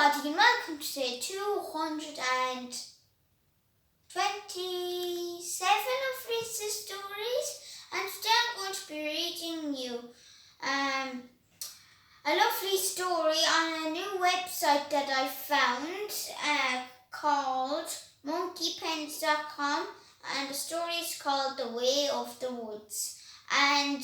everybody, and welcome to day 227 of Rhys' stories, and today I'm going to be reading you a lovely story on a new website that I found called monkeypens.com, and the story is called The Way of the Woods. And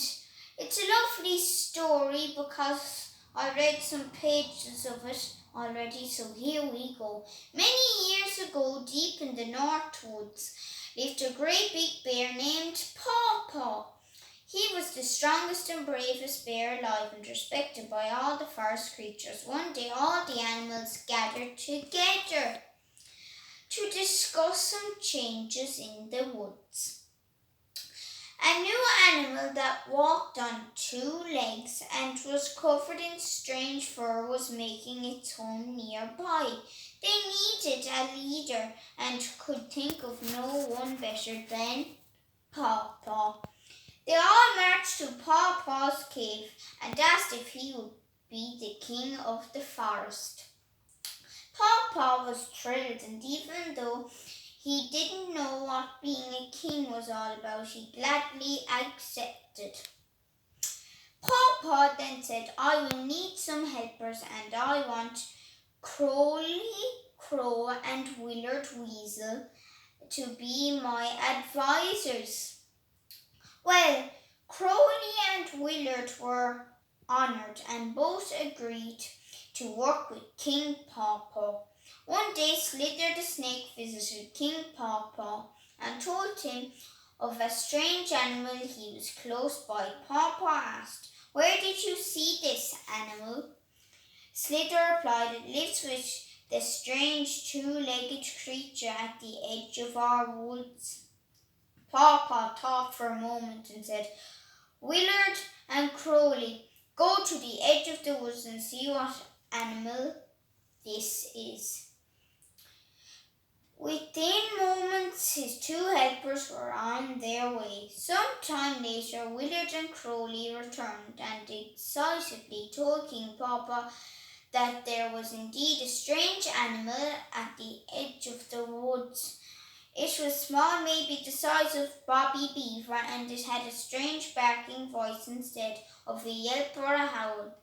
it's a lovely story because I read some pages of it already, so here we go. Many years ago, deep in the North Woods, lived a great big bear named Paw Paw. He was the strongest and bravest bear alive and respected by all the forest creatures. One day, all the animals gathered together to discuss some changes in the woods. A new animal that walked on two legs and was covered in strange fur was making its home nearby. They needed a leader and could think of no one better than Paw Paw. They all marched to Paw Paw's cave and asked if he would be the king of the forest. Paw Paw was thrilled, and even though he didn't know what being a king was all about, he gladly accepted. Paw Paw then said, I will need some helpers, and I want Crowley Crow and Willilard Weasel to be my advisors. Well, Crowley and Willilard were honoured and both agreed to work with King Paw Paw. One day, Slither the snake visited King Paw Paw and told him of a strange animal he was close by. Paw Paw asked, Where did you see this animal? Slither replied, It lives with the strange two-legged creature at the edge of our woods. Paw Paw thought for a moment and said, Willilard and Crowley, go to the edge of the woods and see what animal this is. Within moments, his two helpers were on their way. Some time later, Willilard and Crowley returned and excitedly told King Paw Paw that there was indeed a strange animal at the edge of the woods. It was small, maybe the size of Bobby Beaver, and it had a strange barking voice instead of a yelp or a howl.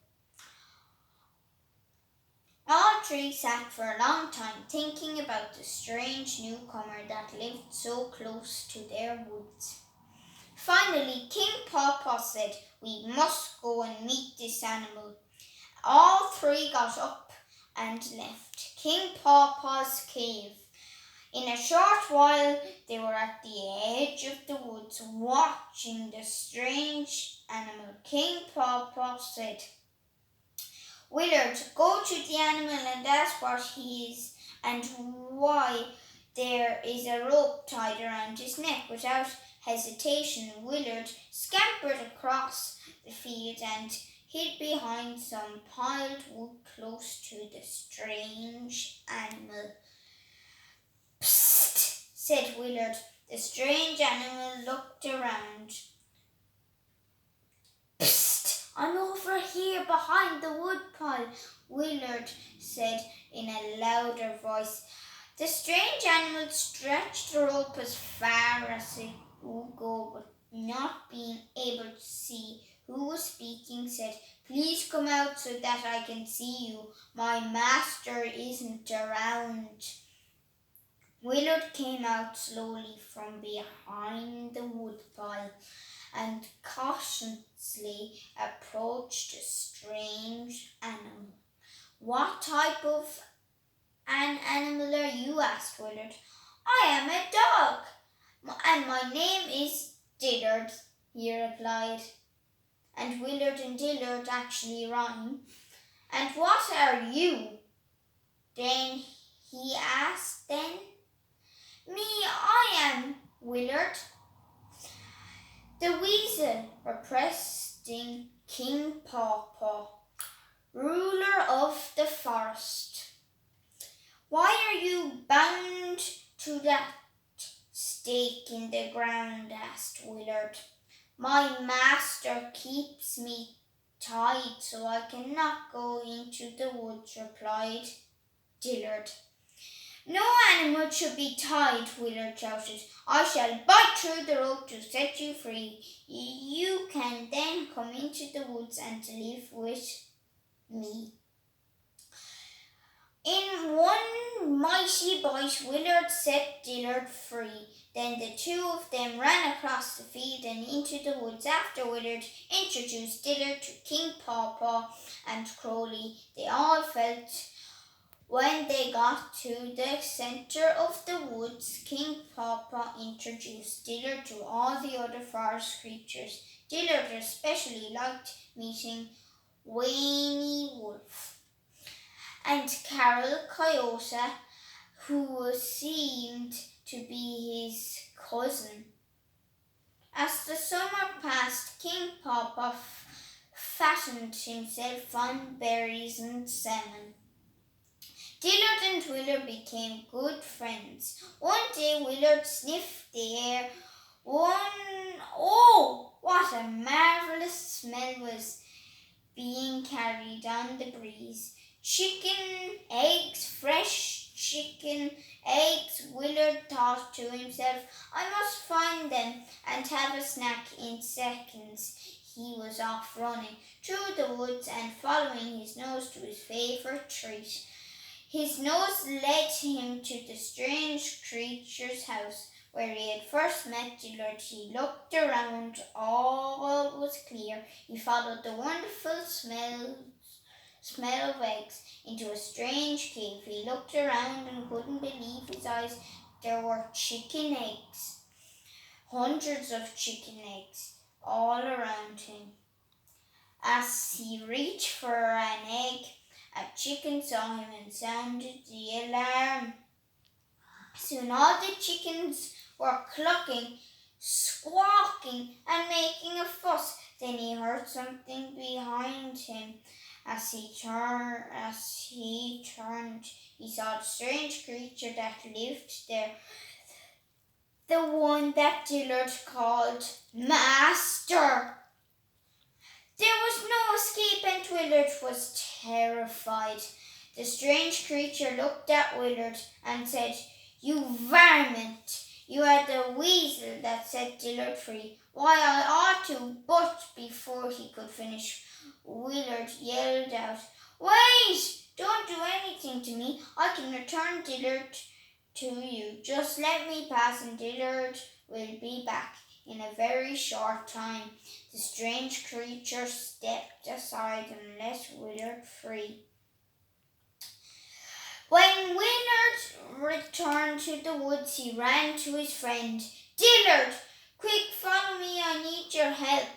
All three sat for a long time thinking about the strange newcomer that lived so close to their woods. Finally, King Paw Paw said, We must go and meet this animal. All three got up and left King Paw Paw's cave. In a short while, they were at the edge of the woods watching the strange animal. King Paw Paw said, Willilard, go to the animal and ask what he is and why there is a rope tied around his neck. Without hesitation, Willilard scampered across the field and hid behind some piled wood close to the strange animal. Psst, said Willilard. The strange animal looked around. I'm over here behind the woodpile, Willilard said in a louder voice. The strange animal stretched the rope as far as it would go, but not being able to see who was speaking, said, Please come out so that I can see you. My master isn't around. Willilard came out slowly from behind the woodpile and cautiously approached the strange animal. What type of an animal are you? Asked Willilard. I am a dog, and my name is Dillard, he replied. And Willilard and Dillard actually rhyme. And what are you? Then he asked then. Me, I am Willilard, the weasel, representing King Paw Paw, ruler of the forest. Why are you bound to that stake in the ground? Asked Willilard. My master keeps me tied so I cannot go into the woods, replied Dillard. "No animal should be tied," Willard shouted. "I shall bite through the rope to set you free. You can then come into the woods and live with me." In one mighty bite, Willard set Dillard free. Then the two of them ran across the field and into the woods after Willard introduced Dillard to King Paw Paw and Crowley. They all felt when they got to the centre of the woods, King Paw Paw introduced Dillard to all the other forest creatures. Dillard especially liked meeting Wayne Wolf and Carol Coyote, who seemed to be his cousin. As the summer passed, King Paw Paw fattened himself on berries and salmon. Dillard and Willard became good friends. One day Willard sniffed the air. Oh, what a marvellous smell was being carried on the breeze. Chicken eggs, fresh chicken eggs. Willard thought to himself, "I must find them and have a snack in seconds." He was off running through the woods and following his nose to his favourite treat. His nose led him to the strange creature's house where he had first met Dillard. He looked around. All was clear. He followed the wonderful smell of eggs into a strange cave. He looked around and couldn't believe his eyes. There were chicken eggs, hundreds of chicken eggs, all around him. As he reached for an egg, a chicken saw him and sounded the alarm. Soon all the chickens were clucking, squawking, and making a fuss. Then he heard something behind him. As he turned, he saw the strange creature that lived there, the one that Dillard called Master. There was no escape and Willard was terrified. The strange creature looked at Willard and said, "You varmint! You are the weasel that set Dillard free. Why, I ought to," but before he could finish, Willard yelled out, "Wait! Don't do anything to me. I can return Dillard to you. Just let me pass and Dillard will be back in a very short time." The strange creature stepped aside and let Willard free. When Willard returned to the woods, he ran to his friend. "Dillard, quick, follow me. I need your help."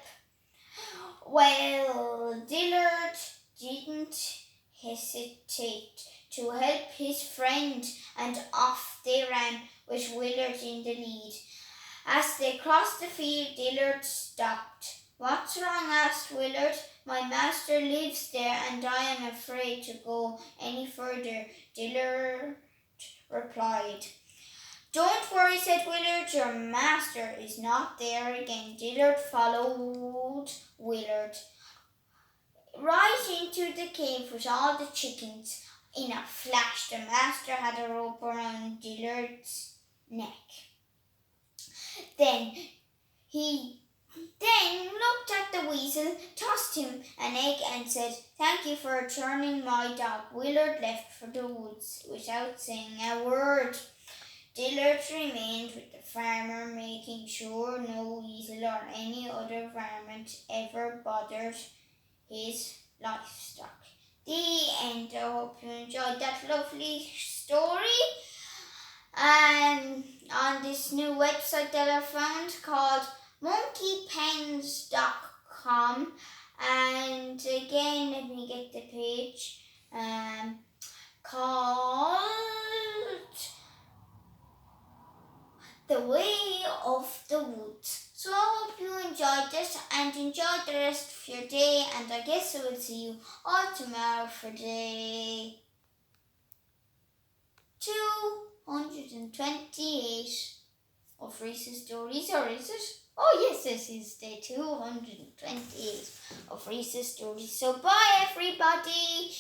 Well, Dillard didn't hesitate to help his friend, and off they ran with Willard in the lead. As they crossed the field, Dillard stopped. "What's wrong?" asked Willard. "My master lives there and I am afraid to go any further," Dillard replied. "Don't worry," said Willard. "Your master is not there again." Dillard followed Willard right into the cave with all the chickens. In a flash, the master had a rope around Dillard's neck. Then he looked at the weasel, tossed him an egg and said, "Thank you for returning my dog." Willard left for the woods without saying a word. Dillard remained with the farmer, making sure no weasel or any other varmint ever bothered his livestock. The end. I hope you enjoyed that lovely story. And on this new website that I found called monkeypens.com, and again, let me get the page, called The Way of the Woods. So I hope you enjoyed this and enjoy the rest of your day, and I guess I will see you all tomorrow for day 228 of Rhys's stories, or is it? Oh yes, this is day 228 of Rhys's stories. So bye everybody.